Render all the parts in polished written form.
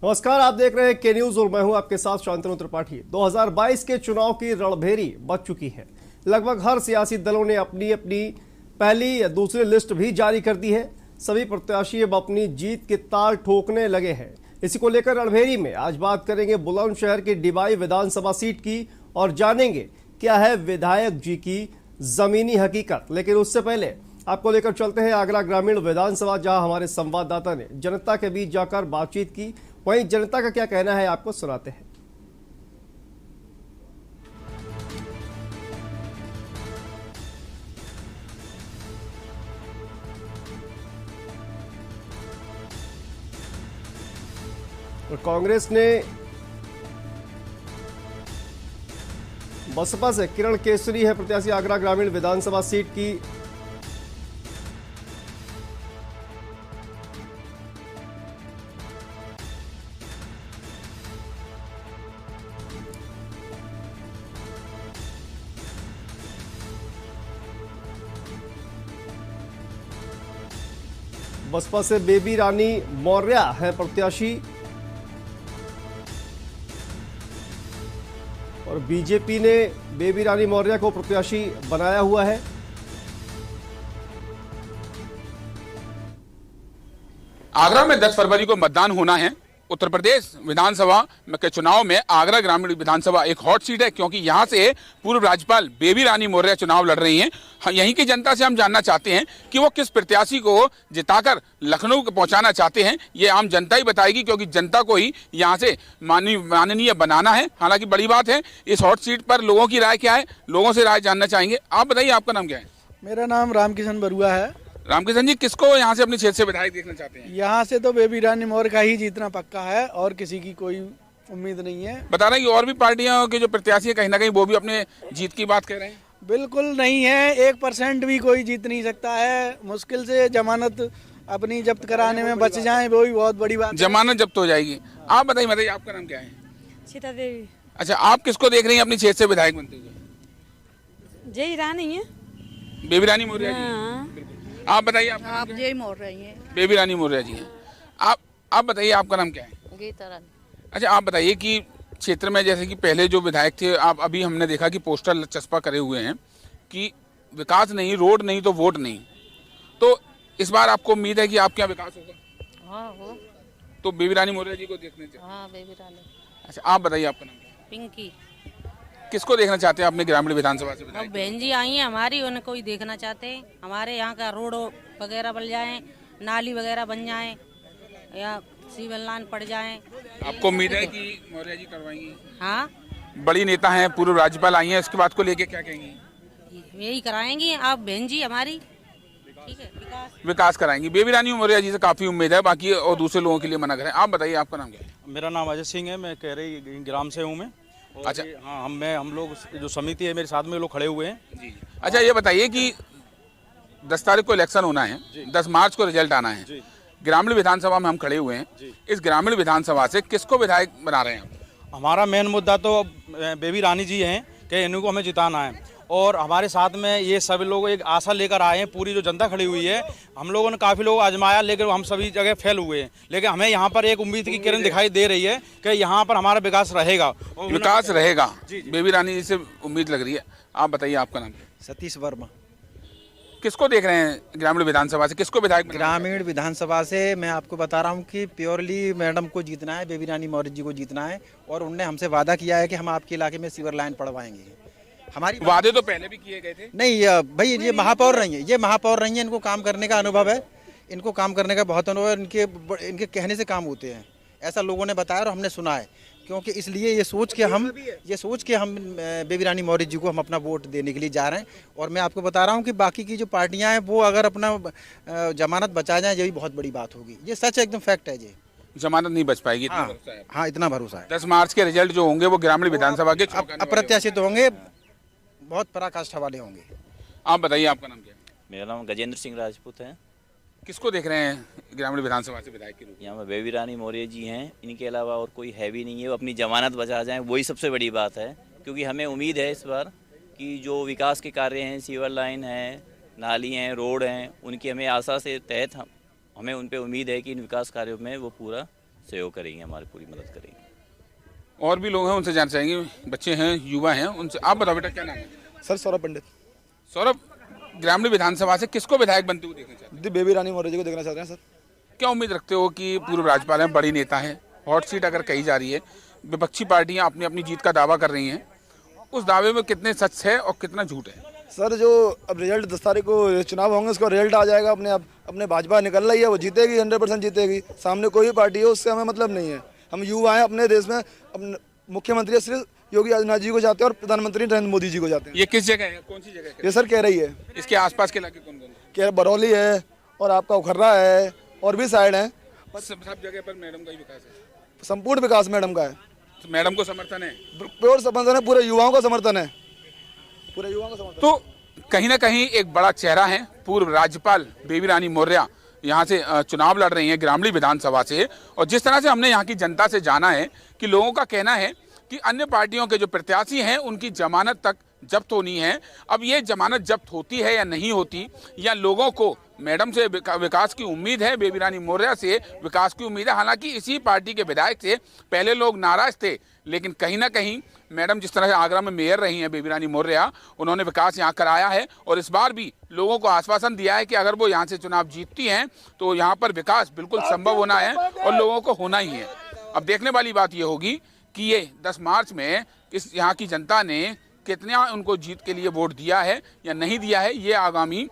नमस्कार, आप देख रहे हैं के न्यूज और मैं हूं आपके साथ शांतनु त्रिपाठी। 2022 के चुनाव की रणभेरी बच चुकी है। लगभग हर सियासी दलों ने अपनी अपनी पहली या दूसरी लिस्ट भी जारी कर दी है। सभी प्रत्याशी अब अपनी जीत के ताल ठोकने लगे हैं। इसी को लेकर रणभेरी में आज बात करेंगे बुलंदशहर की डिबाई विधानसभा सीट की और जानेंगे क्या है विधायक जी की जमीनी हकीकत। लेकिन उससे पहले आपको लेकर चलते हैं आगरा ग्रामीण विधानसभा, जहां हमारे संवाददाता ने जनता के बीच जाकर बातचीत की। वहीं जनता का क्या कहना है आपको सुनाते हैं। और कांग्रेस ने बसपा से किरण केसरी है प्रत्याशी आगरा ग्रामीण विधानसभा सीट की। बसपा से बेबी रानी मौर्य है प्रत्याशी और बीजेपी ने बेबी रानी मौर्य को प्रत्याशी बनाया हुआ है। आगरा में 10 फरवरी को मतदान होना है। उत्तर प्रदेश विधानसभा के चुनाव में आगरा ग्रामीण विधानसभा एक हॉट सीट है, क्योंकि यहां से पूर्व राज्यपाल बेबी रानी मौर्य चुनाव लड़ रही हैं। यहीं की जनता से हम जानना चाहते हैं कि वो किस प्रत्याशी को जिताकर लखनऊ को पहुंचाना चाहते हैं। ये आम जनता ही बताएगी, क्योंकि जनता को ही यहां से माननीय बनाना है। हालांकि बड़ी बात है, इस हॉट सीट पर लोगों की राय क्या है, लोगों से राय जानना चाहेंगे। आप बताइए, आपका नाम क्या है? मेरा नाम रामकिशन बरुआ है। रामकिशन जी, किसको यहाँ से अपने क्षेत्र से विधायक देखना चाहते हैं? यहाँ से तो बेबी रानी मौर्य का ही जीतना पक्का है और किसी की कोई उम्मीद नहीं है। बता रहे हैं कि और भी पार्टियों के जो प्रत्याशी है कहीं ना कहीं वो भी अपने जीत की बात कह रहे हैं। बिल्कुल नहीं है, 1% भी कोई जीत नहीं सकता है। मुश्किल से जमानत अपनी जब्त कराने में बच जाए, वो भी बहुत बड़ी बात। जमानत जब्त हो जाएगी। आप बताइए, आपका नाम क्या है? सीता देवी। अच्छा, आप किसको देख रही हैं अपनी क्षेत्र से विधायक बनते हुए? जय रानी है, बेबी रानी मौर्य जी। आप बताइए, आप जय मौर्य हैं। बेबी रानी मौर्य जी हैं। आप बताइए, आपका नाम क्या है? गीता रानी। अच्छा, आप बताइए कि क्षेत्र में जैसे कि पहले जो विधायक थे, आप अभी हमने देखा कि पोस्टर चस्पा करे हुए हैं कि विकास नहीं, रोड नहीं तो वोट नहीं। तो इस बार आपको उम्मीद है कि आपके यहाँ विकास होगा? हाँ हो। तो बेबी रानी मौर्य जी को देखने चाहिए। हाँ, बेबी रानी। अच्छा, आप बताइए, आपका नाम क्या है? पिंकी। किसको देखना चाहते हैं अपने ग्रामीण विधानसभा से विधायक? अब बहन जी आई हैं हमारी, उनको ही देखना चाहते हैं। हमारे यहाँ का रोड वगैरह बन जाए, नाली वगैरह बन जाए या सिविल लाइन पड़ जाए। आपको उम्मीद है कि मौर्य जी करवाएंगी? हाँ, बड़ी नेता हैं, पूर्व राज्यपाल आई हैं, इसके बात को लेके क्या कहेंगी? यही कराएंगी आप बहन जी हमारी। ठीक है, विकास कराएंगी। बेबी रानी मौर्य जी से काफी उम्मीद है, बाकी और दूसरे लोगों के लिए मना करें। आप बताइए, आपका नाम क्या है? मेरा नाम अजय सिंह है, मैं कह रही ग्राम से हूँ मैं। अच्छा, हाँ, हम लोग जो समिति है मेरे साथ में लोग खड़े हुए हैं जी। अच्छा, ये बताइए कि 10 तारीख को इलेक्शन होना है, 10 मार्च को रिजल्ट आना है। ग्रामीण विधानसभा में हम खड़े हुए हैं। इस ग्रामीण विधानसभा से किसको विधायक बना रहे हैं? हमारा मेन मुद्दा तो बेबी रानी जी हैं कि इनको हमें जिताना है। और हमारे साथ में ये सभी लोग एक आशा लेकर आए हैं, पूरी जो जनता खड़ी हुई है। हम लोगों ने काफ़ी लोग आजमाया, लेकिन हम सभी जगह फेल हुए हैं। लेकिन हमें यहाँ पर एक उम्मीद की किरण दिखाई दे रही है कि यहाँ पर हमारा विकास रहेगा। विकास रहेगा, बेबी रानी जी से उम्मीद लग रही है। आप बताइए, आपका नाम? सतीश वर्मा। किसको देख रहे हैं ग्रामीण विधानसभा से, किसको विधायक? ग्रामीण विधानसभा से मैं आपको बता रहा हूँ कि प्योरली मैडम को जीतना है, बेबी रानी मौर्य जी को जीतना है। और उनने हमसे वादा किया है कि हम आपके इलाके में सीवर लाइन पड़वाएंगे। हमारी वादे तो पहले भी किए गए थे। नहीं भाई, ये महापौर रही है, ये महापौर रही है, इनको काम करने का अनुभव है, इनको काम करने का बहुत अनुभव है। इनके कहने से काम होते हैं, ऐसा लोगों ने बताया और हमने सुना है। क्योंकि इसलिए ये सोच के हम बेबी रानी मौर्य जी को हम अपना वोट देने के लिए जा रहे हैं। और मैं आपको बता रहा हूँ कि बाकी की जो पार्टियां हैं वो अगर अपना जमानत बचा जाए, ये भी बहुत बड़ी बात होगी। ये सच एकदम फैक्ट है। जी, जमानत नहीं बच पाएगी। हाँ, इतना भरोसा है। 10 मार्च के रिजल्ट जो होंगे वो ग्रामीण विधानसभा के अप्रत्याशित होंगे, बहुत पराकाष्ठा वाले होंगे। आप बताइए, आपका नाम क्या है? मेरा नाम गजेंद्र सिंह राजपूत है। किसको देख रहे हैं ग्रामीण विधानसभा से विधायक के रूप में? यहाँ पर बेबी रानी मौर्य जी हैं, इनके अलावा और कोई है भी नहीं है। वो अपनी जमानत बचा जाएं, वही सबसे बड़ी बात है। क्योंकि हमें उम्मीद है इस बार कि जो विकास के कार्य हैं, सीवर लाइन है, नाली हैं, रोड हैं, उनकी हमें आशा से तहत हमें उन पर उम्मीद है कि इन विकास कार्यों में वो पूरा सहयोग करेंगे, हमारी पूरी मदद करेंगे। और भी लोग हैं, उनसे जानना चाहेंगे। बच्चे हैं, युवा हैं, उनसे आप बताओ बेटा क्या नाम है? सर सौरभ पंडित। सौरभ, ग्रामीण विधानसभा से किसको विधायक बनते हुए देखना चाहते हैं? बेबी रानी मौर्य जी को देखना चाहते हैं सर। क्या उम्मीद रखते हो कि पूर्व राज्यपाल हैं, बड़ी नेता हैं, हॉट सीट अगर कही जा रही है, विपक्षी पार्टियां अपनी अपनी जीत का दावा कर रही हैं, उस दावे में कितने सच है और कितना झूठ है? सर जो अब रिजल्ट 10 तारीख को चुनाव होंगे, उसका रिजल्ट आ जाएगा अपने आप। अपने भाजपा निकल रही है, वो जीतेगी, 100% जीतेगी। सामने कोई भी पार्टी हो, उससे हमें मतलब नहीं है। हम युवा हैं, अपने देश में अपने मुख्यमंत्री सिर्फ योगी आदित्यनाथ जी को चाहते हैं और प्रधानमंत्री नरेंद्र मोदी जी को चाहते हैं। ये किस जगह है, कौन सी जगह है? ये सर कह रही है। इसके आसपास के इलाके कौन कौन? कह बरौली है और आपका उखर्रा है और भी साइड है। सब जगह पर मैडम का ही विकास है, संपूर्ण विकास मैडम का है। तो मैडम को समर्थन है, प्योर समर्थन है, पूरे युवाओं का समर्थन है, पूरे युवाओं का समर्थन। तो कहीं ना कहीं एक बड़ा चेहरा है पूर्व राज्यपाल बेबी रानी मौर्य, यहाँ से चुनाव लड़ रही हैं ग्रामीण विधानसभा से। और जिस तरह से हमने यहाँ की जनता से जाना है कि लोगों का कहना है कि अन्य पार्टियों के जो प्रत्याशी हैं उनकी जमानत तक जब्त होनी है। अब ये जमानत जब्त होती है या नहीं होती, या लोगों को मैडम से विकास की उम्मीद है, बेबी रानी मौर्य से विकास की उम्मीद है। हालांकि इसी पार्टी के विधायक से पहले लोग नाराज थे, लेकिन कहीं ना कहीं मैडम जिस तरह से आगरा में मेयर रही हैं बेबी रानी मौर्य, उन्होंने विकास यहाँ कराया है और इस बार भी लोगों को आश्वासन दिया है कि अगर वो यहाँ से चुनाव जीतती हैं तो यहाँ पर विकास बिल्कुल संभव होना है और लोगों को होना ही है। अब देखने वाली बात ये होगी कि ये 10 मार्च में इस यहाँ की जनता ने कितना उनको जीत के लिए वोट दिया है या नहीं दिया है, ये आगामी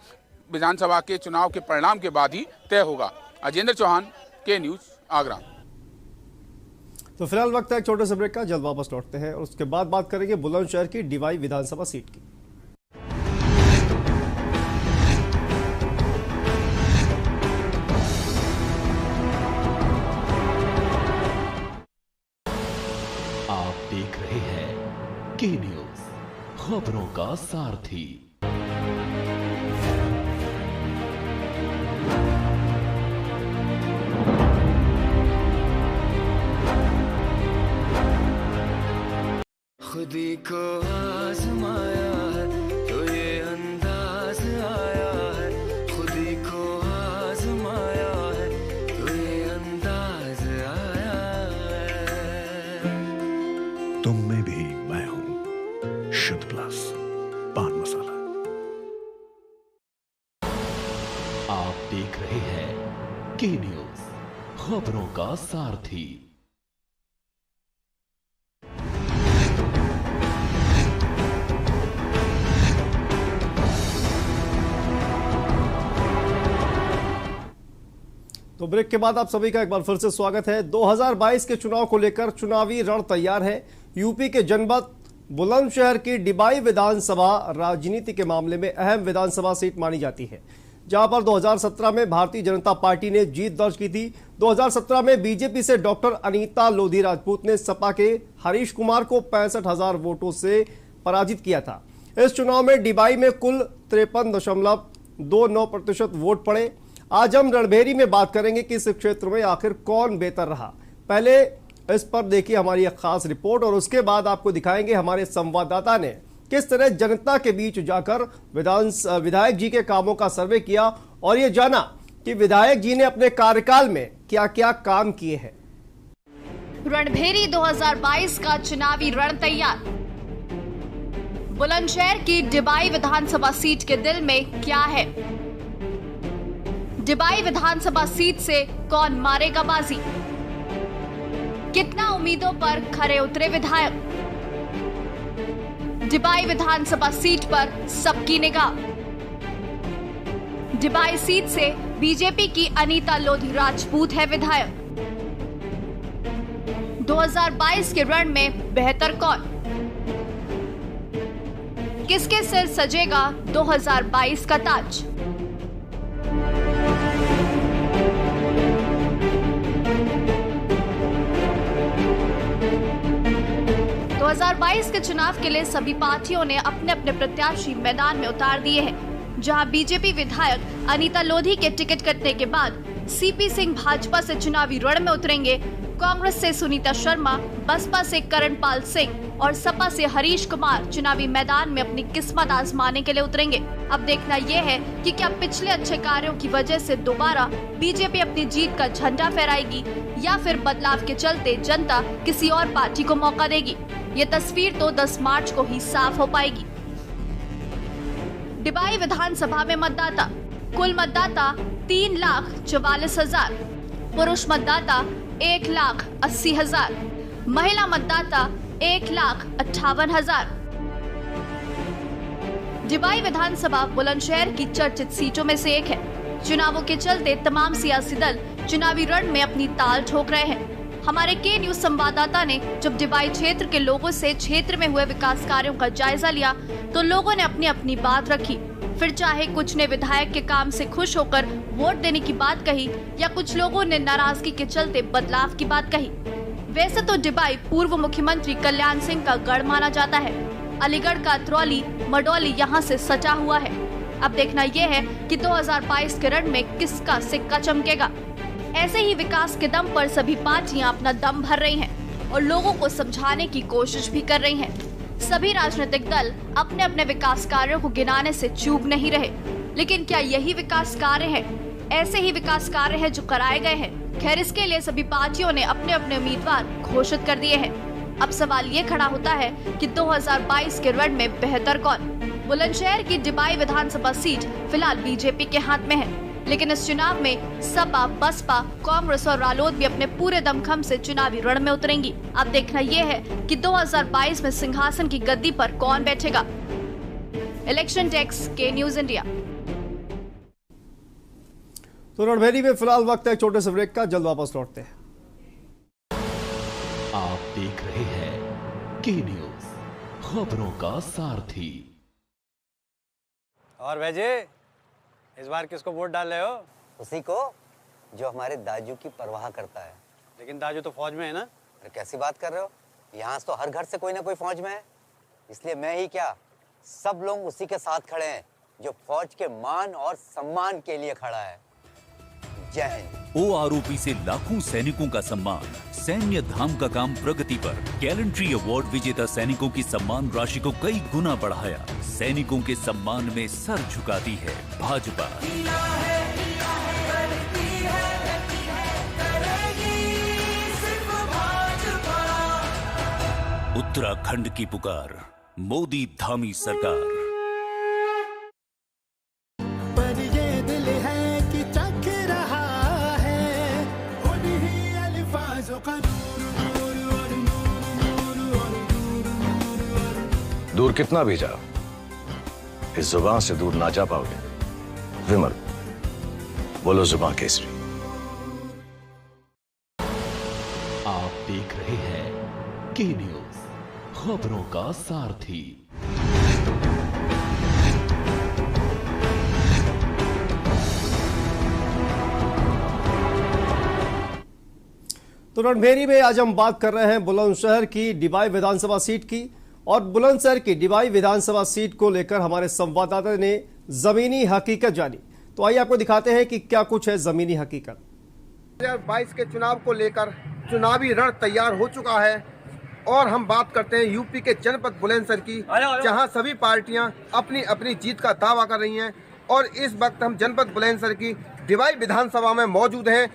विधानसभा के चुनाव के परिणाम के बाद ही तय होगा। अजेंद्र चौहान, के न्यूज, आगरा। तो फिलहाल वक्त है एक छोटे से ब्रेक का, जल्द वापस लौटते हैं और उसके बाद बात करेंगे बुलंदशहर की डिवाई विधानसभा सीट की। आप देख रहे हैं के न्यूज, खबरों का सारथी। खुदी को आजमाया है तो ये अंदाज आया है, खुदी को आजमाया है तो ये अंदाज आया है। तुम में भी मैं हूं, शुद्ध प्लस पान मसाला। आप देख रहे हैं के न्यूज, खबरों का सारथी। तो ब्रेक के बाद आप सभी का एक बार फिर से स्वागत है। 2022 के चुनाव को लेकर चुनावी रण तैयार है। यूपी के जनपद बुलंदशहर की डिबाई विधानसभा राजनीति के मामले में अहम विधानसभा सीट मानी जाती है, जहां पर 2017 में भारतीय जनता पार्टी ने जीत दर्ज की थी। 2017 में बीजेपी से डॉक्टर अनीता लोधी राजपूत ने सपा के हरीश कुमार को 65,000 वोटों से पराजित किया था। इस चुनाव में डिबाई में कुल 53.29% वोट पड़े। आज हम रणभेरी में बात करेंगे कि इस क्षेत्र में आखिर कौन बेहतर रहा। पहले इस पर देखिए हमारी एक खास रिपोर्ट और उसके बाद आपको दिखाएंगे हमारे संवाददाता ने किस तरह जनता के बीच जाकर विधायक जी के कामों का सर्वे किया और ये जाना कि विधायक जी ने अपने कार्यकाल में क्या क्या काम किए हैं। रणभेरी 2022 का चुनावी रण तैयार। बुलंदशहर की डिबाई विधानसभा सीट के दिल में क्या है? डिबाई विधानसभा सीट से कौन मारेगा बाजी? कितना उम्मीदों पर खरे उतरे विधायक? डिबाई विधानसभा सीट पर सबकी निगाह। डिबाई सीट से बीजेपी की अनीता लोधी राजपूत है विधायक। 2022 के रण में बेहतर कौन? किसके सिर सजेगा 2022 का ताज? 2022 के चुनाव के लिए सभी पार्टियों ने अपने अपने प्रत्याशी मैदान में उतार दिए हैं। जहां बीजेपी विधायक अनीता लोधी के टिकट कटने के बाद सीपी सिंह भाजपा से चुनावी रण में उतरेंगे, कांग्रेस से सुनीता शर्मा, बसपा से करणपाल सिंह और सपा से हरीश कुमार चुनावी मैदान में अपनी किस्मत आजमाने के लिए उतरेंगे। अब देखना यह है कि क्या पिछले अच्छे कार्यों की वजह से दोबारा बीजेपी अपनी जीत का झंडा फहराएगी या फिर बदलाव के चलते जनता किसी और पार्टी को मौका देगी। ये तस्वीर तो 10 मार्च को ही साफ हो पाएगी। डिबाई विधानसभा में मतदाता, कुल मतदाता 3,44,000, पुरुष मतदाता 1,80,000, महिला मतदाता 1,58,000। डिबाई विधानसभा बुलंदशहर की चर्चित सीटों में से एक है। चुनावों के चलते तमाम सियासी दल चुनावी रण में अपनी ताल ठोक रहे हैं। हमारे के न्यूज संवाददाता ने जब डिबाई क्षेत्र के लोगों से क्षेत्र में हुए विकास कार्यों का जायजा लिया तो लोगों ने अपनी अपनी बात रखी। फिर चाहे कुछ ने विधायक के काम से खुश होकर वोट देने की बात कही या कुछ लोगों ने नाराजगी के चलते बदलाव की बात कही। वैसे तो डिबाई पूर्व मुख्यमंत्री कल्याण सिंह का गढ़ माना जाता है। अलीगढ़ का अतरौली मडौली यहाँ से सजा हुआ है। अब देखना यह है कि 2022 के रण में किसका सिक्का चमकेगा। ऐसे ही विकास के दम पर सभी पार्टियां अपना दम भर रही हैं और लोगों को समझाने की कोशिश भी कर रही हैं। सभी राजनीतिक दल अपने अपने विकास कार्यों को गिनाने से चूक नहीं रहे, लेकिन क्या यही विकास कार्य है? ऐसे ही विकास कार्य है जो कराए गए हैं। खैर, इसके लिए सभी पार्टियों ने अपने अपने उम्मीदवार घोषित कर दिए हैं। अब सवाल ये खड़ा होता है कि 2022 के रण में बेहतर कौन? बुलंदशहर की डिबाई विधानसभा सीट फिलहाल बीजेपी के हाथ में है, लेकिन इस चुनाव में सपा, बसपा, कांग्रेस और रालोद भी अपने पूरे दमखम से चुनावी रण में उतरेंगी। अब देखना यह है कि 2022 में सिंहासन की गद्दी पर कौन बैठेगा। इलेक्शन डेस्क के न्यूज इंडिया। तो रणभेरी में फिलहाल वक्त है छोटे से ब्रेक का, जल्द वापस लौटते हैं। आप देख रहे हैं के न्यूज, खबरों का सारथी। और भेजे, इस बार किसको वोट डाल रहे हो? उसी को जो हमारे दाजू की परवाह करता है। लेकिन दाजू तो फौज में है ना। अरे कैसी बात कर रहे हो? यहाँ तो हर घर से कोई ना कोई फौज में है। इसलिए मैं ही क्या, सब लोग उसी के साथ खड़े हैं जो फौज के मान और सम्मान के लिए खड़ा है। जय हिंद। OROP से लाखों सैनिकों का सम्मान, सैन्य धाम का काम प्रगति पर। गैलेंट्री अवार्ड विजेता सैनिकों की सम्मान राशि को कई गुना बढ़ाया। सैनिकों के सम्मान में सर झुकाती है भाजपा। उत्तराखंड की पुकार, मोदी धामी सरकार। पर ये दिल है कि चख रहा है उन्हीं अल्फाजों का दूर कितना भी जाओ, इस जुबान से दूर ना जा पाओगे। विमल, बोलो जुबान केसरी। आप देख रहे हैं के न्यूज, खबरों का सारथी। तो रणभेरी में आज हम बात कर रहे हैं बुलंदशहर की डिबाई विधानसभा सीट की, और बुलंदशहर की डिबाई विधानसभा सीट को लेकर हमारे संवाददाता ने जमीनी हकीकत जानी। तो आइए आपको दिखाते हैं कि क्या कुछ है जमीनी हकीकत। 2022 के चुनाव को लेकर चुनावी रण तैयार हो चुका है और हम बात करते हैं यूपी के जनपद बुलंदशहर की, जहां सभी पार्टियां अपनी अपनी जीत का दावा कर रही हैं। और इस वक्त हम जनपद बुलंदशहर की डिबाई विधानसभा में मौजूद हैं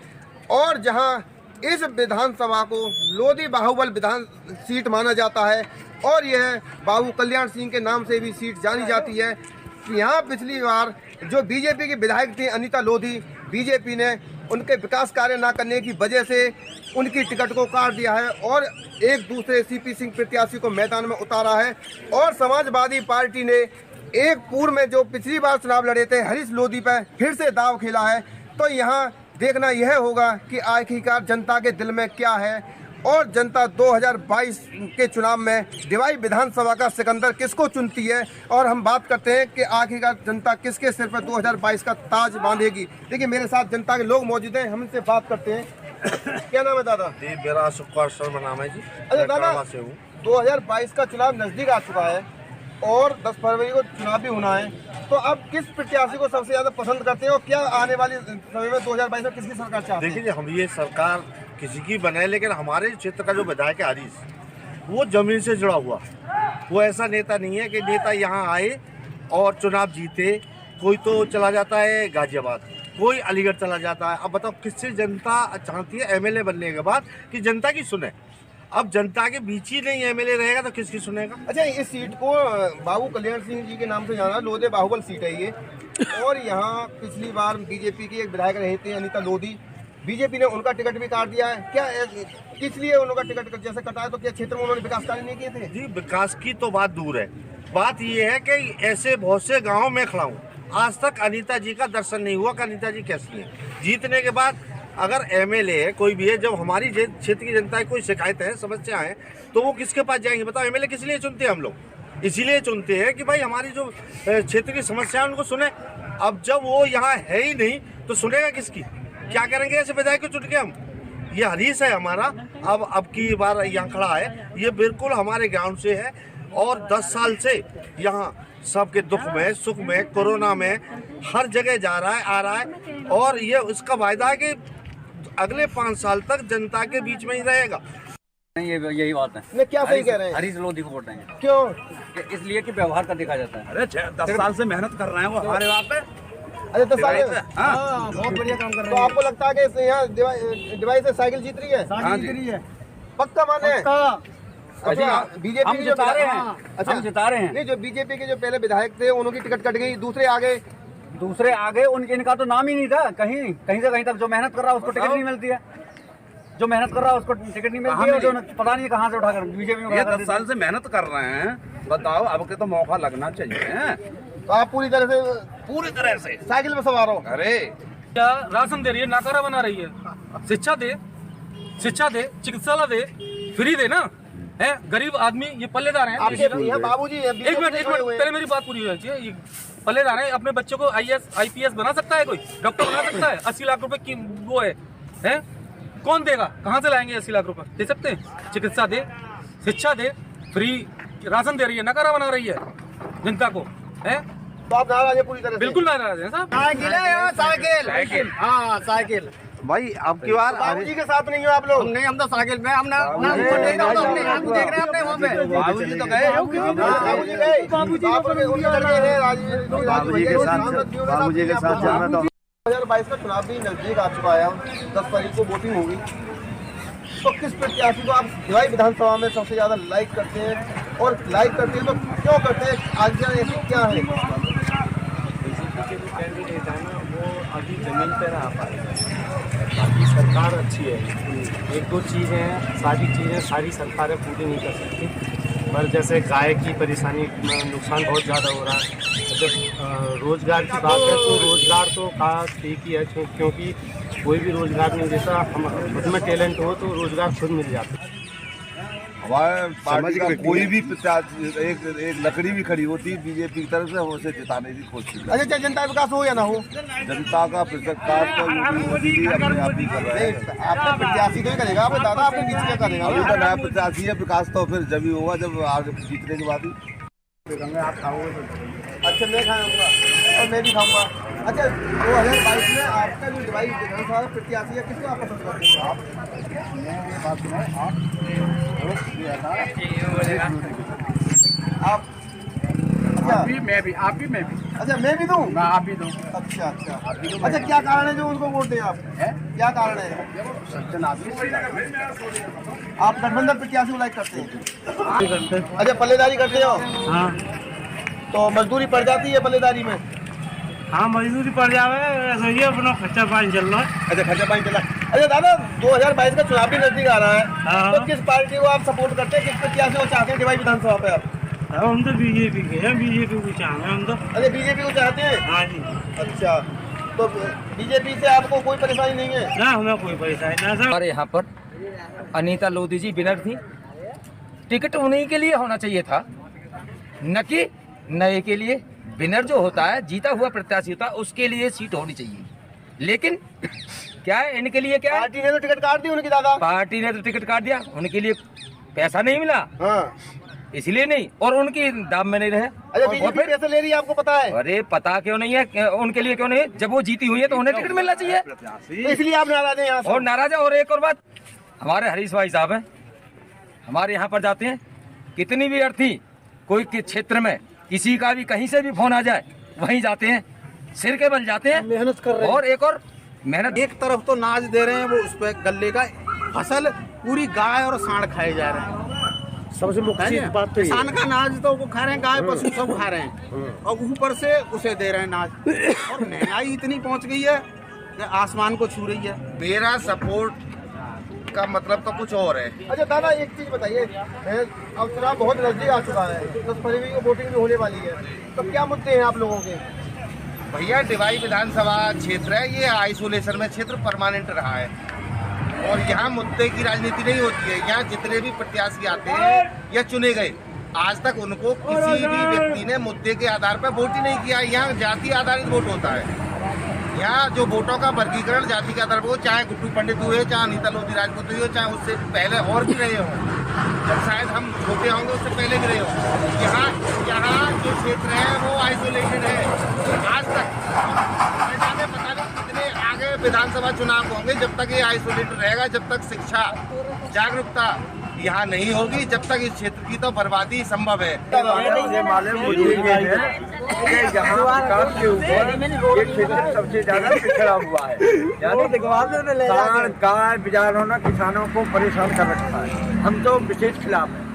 और जहां इस विधानसभा को लोधी बाहुबल विधान सीट माना जाता है और यह बाबू कल्याण सिंह के नाम से भी सीट जानी जाती है। यहाँ पिछली बार जो बीजेपी की विधायक थी अनीता लोधी, बीजेपी ने उनके विकास कार्य न करने की वजह से उनकी टिकट को काट दिया है और एक दूसरे सीपी सिंह प्रत्याशी को मैदान में उतारा है। और समाजवादी पार्टी ने एक पूर्व में जो पिछली बार चुनाव लड़े थे हरीश लोधी पर फिर से दाव खेला है। तो यहाँ देखना यह होगा कि आखिरकार जनता के दिल में क्या है और जनता 2022 के चुनाव में डिबाई विधानसभा का सिकंदर किसको चुनती है। और हम बात करते हैं कि आखिरकार जनता किसके सिर पर 2022 का ताज बांधेगी। देखिए मेरे साथ जनता के लोग मौजूद हैं, हम इनसे बात करते हैं। क्या नाम है दादा? जी मेरा सुखपाल शर्मा नाम है जी। अच्छा दादा, 2022 का चुनाव नजदीक आ चुका है और 10 फरवरी को चुनाव भी होना है, तो अब किस प्रत्याशी को सबसे ज्यादा पसंद करते हैं और क्या आने वाली समय में 2022 में किसकी सरकार चाहते हैं? देखिए हम ये सरकार किसी की बने, लेकिन हमारे क्षेत्र का जो विधायक है हरीश, वो जमीन से जुड़ा हुआ। वो ऐसा नेता नहीं है कि नेता यहाँ आए और चुनाव जीते। कोई तो चला जाता है गाजियाबाद, कोई अलीगढ़ चला जाता है। अब बताओ किससे जनता चाहती है एमएलए बनने के बाद कि जनता की सुने? अब जनता के बीच ही नहीं एमएलए रहेगा तो किसकी सुनेगा? अच्छा, इस सीट को बाबू कल्याण सिंह जी के नाम से जाना, लोधी बाहुबल सीट है ये। और यहाँ पिछली बार बीजेपी की एक विधायक रहे थे अनीता लोधी, बीजेपी ने उनका टिकट भी काट दिया है। क्या किस लिए उनका टिकट जैसे कटाया, तो क्या क्षेत्र में उन्होंने विकास कार्य नहीं किए थे? जी, विकास की तो बात दूर है, बात ये है कि ऐसे बहुत से गाँव में खड़ा हूँ, आज तक अनीता जी का दर्शन नहीं हुआ कि अनीता जी कैसी है। जीतने के बाद अगर एमएलए है कोई भी है, जब हमारी क्षेत्र की जनता की कोई शिकायत है, समस्या है, तो वो किसके पास जाएंगे? बताओ, एमएलए किस लिए चुनते हैं हम लोग? इसीलिए चुनते हैं कि भाई हमारी जो क्षेत्र की समस्या है उनको सुने। अब जब वो यहाँ है ही नहीं तो सुनेगा किसकी? क्या करेंगे ऐसे विधायक को चुन के हम? ये हरीश है हमारा, अब की बार यहाँ खड़ा है, ये बिल्कुल हमारे गाँव से है और 10 साल से यहाँ सबके दुख में, सुख में, कोरोना में हर जगह जा रहा है, आ रहा है। और ये उसका वायदा है कि अगले 5 साल तक जनता के बीच में ही रहेगा। यही बात है। मैं क्या सही कह रहे हैं? हरीश लोधी को वोट देंगे। क्यों? इसलिए कि व्यवहार का देखा जाता है। अरे 10 साल से मेहनत कर रहे हैं वो हमारे वहाँ पे। अरे 10 साल बहुत बढ़िया काम कर रहे हैं। तो आपको लगता है कि यहाँ डिवाइस से साइकिल जीत रही है? जीत रही है, पक्का माने? अच्छा, बीजेपी जो जिता रहे हैं, अच्छा हम जिता रहे हैं। नहीं, जो बीजेपी के जो पहले विधायक थे उनकी टिकट कट गई, दूसरे आगे इनका तो नाम ही नहीं था। कहीं से कहीं तक जो मेहनत कर रहा है उसको टिकट नहीं मिलती है, जो मेहनत कर रहा है उसको टिकट नहीं मिलती है, जो पता नहीं कहाँ से उठाकर बीजेपी में। 10 साल से मेहनत कर रहे हैं, बताओ, अब के तो मौका लगना चाहिए। तो आप पूरी तरह से साइकिल में सवार हो। अरे क्या राशन दे रही है, नाकारा बना रही है। शिक्षा दे, चिकित्सालय दे, फ्री दे ना है। गरीब आदमी ये पल्लेदार हैं। बाबूजी एक मिनट पहले मेरी बात पूरी होनी चाहिए। ये पल्लेदार हैं, अपने बच्चों को IAS IPS बना सकता है, कोई डॉक्टर बना सकता है? 80 लाख रुपए की वो है, कौन देगा? कहाँ से लाएंगे 80 लाख रुपए? दे सकते हैं? चिकित्सा दे, शिक्षा दे, फ्री राशन दे रही है, नकारा बना रही है जनता को, है। तो आप नाराज है पूरी तरह से? बिल्कुल नाराज है साहब। साइकिल, हाँ साइकिल। भाई अब की बार बाबूजी के साथ नहीं हो आप लोग? नहीं, हम तो साइकिल में, हम देख रहे हैं अपने वहाँ पे। बाबूजी तो गए, बाबूजी के साथ जाना था। 2022 का चुनाव भी नजदीक आ चुका है, 10 तारीख को वोटिंग होगी। तो किस प्रत्याशी को आप भिवाई विधानसभा में सबसे ज्यादा लाइक करते हैं? और लाइक करते हैं तो क्यों करते हैं? आगे क्या है? कैंडिडेट है ना, वो अभी जमीन पे रह पाएगा। बाकी सरकार अच्छी है, 1-2 चीज़ें हैं, सारी सरकारें पूरी नहीं कर सकती। पर जैसे गाय की परेशानी, नुकसान बहुत ज़्यादा हो रहा है। जब रोज़गार की बात है तो रोज़गार तो खास ठीक ही है, क्योंकि कोई भी रोज़गार नहीं देता। हम खुद में टैलेंट हो तो रोज़गार खुद मिल जाता है। हमारे पार्टी का कोई भी प्रत्याशी, एक लकड़ी भी खड़ी होती है बीजेपी की तरफ से, हम उसे जिताने की कोशिश करते हैं। अच्छा, जनता विकास हो या ना हो? जनता का विकास तो अपने आप ही कर रहे हैं। आपका प्रत्याशी तो ही करेगा, आपने दादा आपने बीच क्या करेगा? अभी तो नया प्रत्याशी है, विकास तो फिर जब ही होगा, जब आगे जीतने के बाद ही। आप खाओगे? अच्छा, मैं खाऊंगा और मैं भी खाऊंगा। अच्छा, 2022 में आपका जो डिवाइस विधानसभा प्रत्याशी है, किसको आप पसंद करते हैं? आप मैं भी अच्छा, मैं भी दूँ? आप भी दो। अच्छा, क्या कारण है जो उनको वोट दें आप? क्या कारण है? आप गठबंधन प्रत्याशी को लाइक करते हैं? अच्छा, पल्लेदारी करते हो? हाँ। तो मजदूरी पड़ जाती है पल्लेदारी में? हाँ, मजदूरी पड़ जावे, ये अपना खर्चा पानी चल रहा है। अच्छा, खर्चा पानी चल रहा है। अच्छा दादा, 2022 का चुनाव भी नजदीक आ रहा है। हाँ। तो किस पार्टी को आप सपोर्ट करते हैं, किस प्रत्याशी को चाहते हैं डिवाई विधानसभा पे आप? हम तो बीजेपी के हैं, बीजेपी को चाहेंगे हम तो। अच्छा, बीजेपी को चाहते हैं? हाँ जी। अच्छा, तो बीजेपी से आपको कोई परेशानी नहीं है? ना, हमें कोई परेशानी ना सर। हमारे यहाँ पर अनीता लोधी जी विनर थी। टिकट उन्हीं के लिए होना चाहिए था, न कि नए के लिए। विनर जो होता है, जीता हुआ प्रत्याशी होता है, उसके लिए सीट होनी चाहिए। लेकिन क्या है, इनके लिए क्या है? पार्टी ने तो टिकट काट दी उनकी दादा। पार्टी ने तो टिकट काट दिया, उनके लिए पैसा नहीं मिला। हाँ। इसलिए नहीं, और उनकी दाम में नहीं रहे। अच्छा, बीजेपी कैसे ले रही है आपको पता है? अरे पता क्यों नहीं है, उनके लिए क्यों नहीं? जब वो जीती हुई है तो उन्हें टिकट मिलना चाहिए, तो इसलिए आप नाराज हैं यहाँ से? और नाराज है। और एक और बात, हमारे हरीश भाई साहब हैं, हमारे यहाँ पर जाते हैं, कितनी भी अर्थी कोई के क्षेत्र में किसी का भी कहीं से भी फोन आ जाए वहीं जाते हैं, सिर के बल जाते हैं, मेहनत कर रहे हैं। और एक और मेहनत, एक तरफ तो नाज दे रहे हैं वो उस पर गले का फसल पूरी गाय और सांड खाए जा रहे हैं। सबसे मुख्य बात तो किसान का नाज तो वो खा रहे हैं, गाय पशु सब खा रहे हैं, और ऊपर से उसे दे रहे हैं नाज। और महंगाई इतनी पहुंच गई है कि आसमान को छू रही है। मेरा सपोर्ट का मतलब तो कुछ और है। अच्छा दादा, एक चीज बताइए, अब चुनाव बहुत नजदीक आ चुका है, 10 फरवरी को वोटिंग भी होने वाली है, तो क्या मुद्दे हैं आप लोगों के? भैया डिवाई विधानसभा क्षेत्र है, ये आइसोलेशन में क्षेत्र परमानेंट रहा है, और यहाँ मुद्दे की राजनीति नहीं होती है। यहाँ जितने भी प्रत्याशी आते हैं या चुने गए, आज तक उनको किसी भी व्यक्ति ने मुद्दे के आधार पर वोट ही नहीं किया। यहाँ जाति आधारित वोट होता है। यहाँ जो वोटों का वर्गीकरण जाति के आधार पर हो, चाहे गुड्डू पंडित हुए, चाहे अनीता लोधी राजपूत हुई हो, चाहे उससे पहले और भी रहे हों, जब शायद हम छोटे होंगे उससे पहले भी रहे हों। यहाँ जो क्षेत्र है वो आइसोलेटेड है। आज तक पता नहीं कितने आगे विधानसभा चुनाव होंगे, जब तक ये आइसोलेटेड रहेगा, जब तक शिक्षा जागरूकता यहाँ नहीं होगी, जब तक इस क्षेत्र की तो बर्बादी संभव है। सबसे ज्यादा पिछड़ा हुआ है, गाय बिजारों किसानों को परेशान कर रखा है। हम तो विशेष खिलाफ हैं।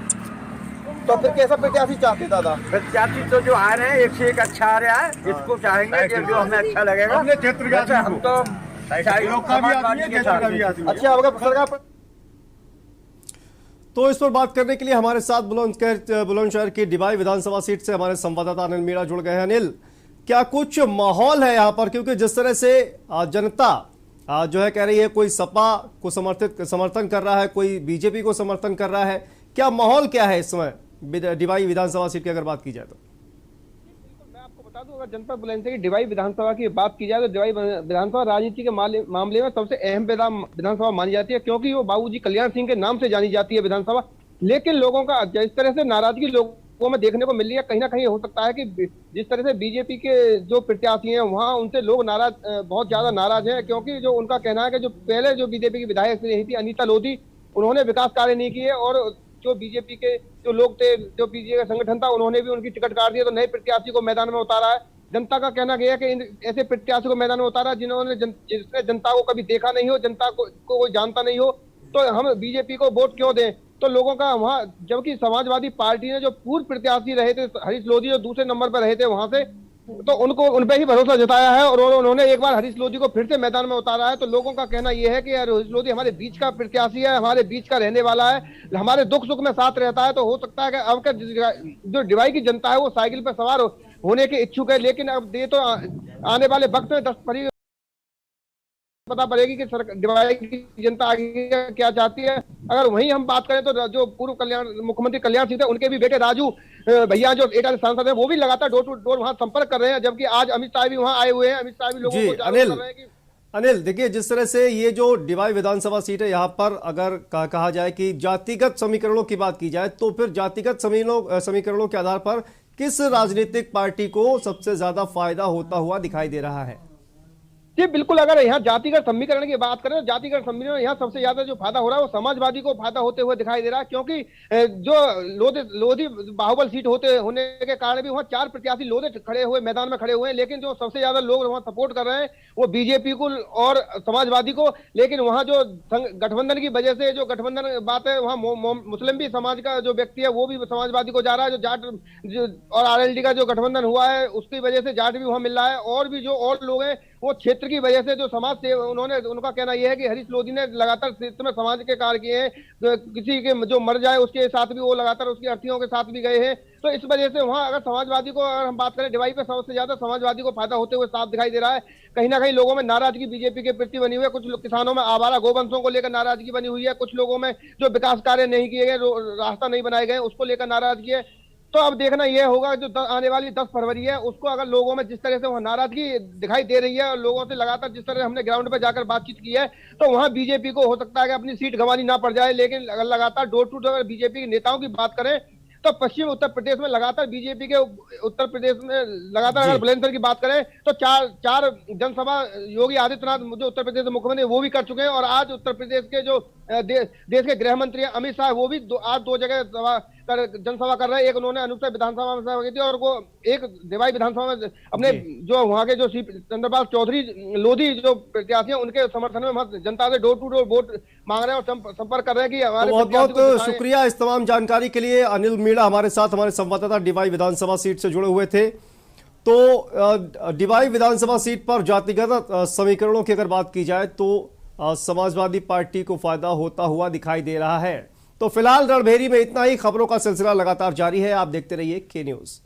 तो फिर कैसा प्रत्याशी चाहते दादा? प्रत्याशी तो जो आ रहे हैं एक से एक अच्छा आ रहा है, इसको चाहेंगे कि जो हमें अच्छा लगेगा। अपने क्षेत्र का हम तो अच्छा होगा सरकार। तो इस पर बात करने के लिए हमारे साथ बुलंदशहर की डिबाई विधानसभा सीट से हमारे संवाददाता अनिल मीणा जुड़ गए हैं। अनिल, क्या कुछ माहौल है यहाँ पर? क्योंकि जिस तरह से जनता जो है कह रही है, कोई सपा को समर्थन कर रहा है, कोई बीजेपी को समर्थन कर रहा है, क्या माहौल क्या है इस समय डिबाई विधानसभा सीट की अगर बात की जाए तो? मैं आपको बता दूं, अगर जनपद बुलंदशहर की डिबाई विधानसभा की बात की जाए तो डिबाई विधानसभा राजनीति के मामले में सबसे अहम विधानसभा मानी जाती है, क्योंकि वो बाबूजी कल्याण सिंह के नाम से जानी जाती है विधानसभा। लेकिन लोगों का जिस तरह से नाराजगी लोगों में देखने को मिल रही है, कहीं ना कहीं हो सकता है कि जिस तरह से बीजेपी के जो प्रत्याशी हैं वहां उनसे लोग बहुत ज्यादा नाराज हैं, क्योंकि जो उनका कहना है कि जो पहले जो बीजेपी की विधायक रही थी अनीता लोधी, उन्होंने विकास कार्य नहीं किए, और जो बीजेपी के जो लोग थे, जो बीजेपी का संगठन था, उन्होंने भी उनकी टिकट काट दिया, तो नए प्रत्याशी को मैदान में उतारा है। जनता का कहना यह है कि ऐसे प्रत्याशी को मैदान में उतारा जिन्होंने जिसने जनता को कभी देखा नहीं हो, जनता को कोई जानता नहीं हो, तो हम बीजेपी को वोट क्यों दें? तो लोगों का वहां, जबकि समाजवादी पार्टी ने जो पूर्व प्रत्याशी रहे थे हरीश लोधी, जो दूसरे नंबर पर रहे थे वहां से, तो उनको उन पे ही भरोसा जताया है, और उन्होंने एक बार हरीश लोधी को फिर से मैदान में उतारा है। तो लोगों का कहना यह है कि हरीश लोधी हमारे बीच का प्रत्याशी है, हमारे बीच का रहने वाला है, हमारे दुख सुख में साथ रहता है। तो हो सकता है कि अब जो डिवाई की जनता है वो साइकिल पर सवार होने के इच्छुक है, लेकिन अब ये तो आने वाले वक्त में 10 फरवरी पता पड़ेगी कि डिवाई की जनता आगे क्या चाहती है। अगर वहीं हम बात करें तो जो पूर्व मुख्यमंत्री कल्याण सिंह थे, उनके भी बेटे राजू भैया जो एटा सांसद है, वो भी लगातार डोर टू डोर वहां संपर्क कर रहे हैं, जबकि आज अमित शाह भी वहां आए हुए हैं। अमित शाह भी लोगों को जागरूक कर रहे हैं कि अनिल, देखिए जिस तरह से ये जो डिवाई विधानसभा सीट है, यहाँ पर अगर कहा जाए कि जातिगत समीकरणों की बात की जाए, तो फिर जातिगत समीकरणों के आधार पर किस राजनीतिक पार्टी को सबसे ज्यादा फायदा होता हुआ दिखाई दे रहा है? जी बिल्कुल, अगर यहाँ जातिगत समीकरण की बात करें तो जातिगत समीकरण यहाँ सबसे ज्यादा जो फायदा हो रहा है वो समाजवादी को फायदा होते हुए दिखाई दे रहा है, क्योंकि जो लोधी बाहुबल सीट होने के कारण भी वहाँ 4 प्रत्याशी लोधे खड़े हुए मैदान में खड़े हुए हैं, लेकिन जो सबसे ज्यादा लोग वहाँ सपोर्ट कर रहे हैं वो बीजेपी को और समाजवादी को। लेकिन वहाँ जो गठबंधन की वजह से जो गठबंधन बात है, वहाँ मुस्लिम भी समाज का जो व्यक्ति है वो भी समाजवादी को जा रहा है, जो जाट और आरएलडी का जो गठबंधन हुआ है उसकी वजह से जाट भी वहाँ मिल रहा है, और भी जो और लोग हैं वो क्षेत्र की वजह से जो समाज से उनका कहना यह है कि हरीश लोधी ने लगातार क्षेत्र में समाज के कार्य किए हैं, तो किसी के जो मर जाए उसके साथ भी वो लगातार उसकी अर्थियों के साथ भी गए हैं। तो इस वजह से वहाँ अगर समाजवादी को अगर हम बात करें डिवाई पे सबसे ज्यादा समाजवादी को फायदा होते हुए साफ दिखाई दे रहा है। कहीं ना कहीं लोगों में नाराजगी बीजेपी के प्रति बनी हुई है, कुछ किसानों में आवारा गोवंशों को लेकर नाराजगी बनी हुई है, कुछ लोगों में जो विकास कार्य नहीं किए गए, रास्ता नहीं बनाए गए, उसको लेकर नाराजगी है। तो अब देखना यह होगा जो आने वाली 10 फरवरी है उसको, अगर लोगों में जिस तरह से वहाँ नाराजगी दिखाई दे रही है और लोगों से लगातार जिस तरह हमने ग्राउंड पर जाकर बातचीत की है, तो वहाँ बीजेपी को हो सकता है कि अपनी सीट गंवानी ना पड़ जाए। लेकिन अगर लगातार डोर टू डोर बीजेपी के नेताओं की बात करें तो पश्चिम उत्तर प्रदेश में लगातार बीजेपी के उत्तर प्रदेश में लगातार अगर बुलंदशहर की बात करें तो चार जनसभा योगी आदित्यनाथ जो उत्तर प्रदेश के मुख्यमंत्री वो भी कर चुके हैं। और आज उत्तर प्रदेश के जो देश के गृह मंत्री अमित शाह वो भी आज दो जगह जनसभा कर रहे हैं। एक उन्होंने अनूपपुर विधानसभा में सभा की थी और वो एक देवाई विधानसभा में अपने जो वहां के जो चंद्रपाल चौधरी लोधी जो प्रत्याशी हैं उनके समर्थन में जनता से डोर टू डोर वोट मांग रहे हैं और संपर्क कर रहे हैं कि हमारे बहुत बहुत शुक्रिया इस तमाम जानकारी के लिए। अनिल मीणा हमारे साथ हमारे संवाददाता डिवाई विधानसभा सीट से जुड़े हुए थे। तो डिवाई विधानसभा सीट पर जातिगत समीकरणों की अगर बात की जाए तो समाजवादी पार्टी को फायदा होता हुआ दिखाई दे रहा है। तो फिलहाल रणभेरी में इतना ही। खबरों का सिलसिला लगातार जारी है, आप देखते रहिए के न्यूज़।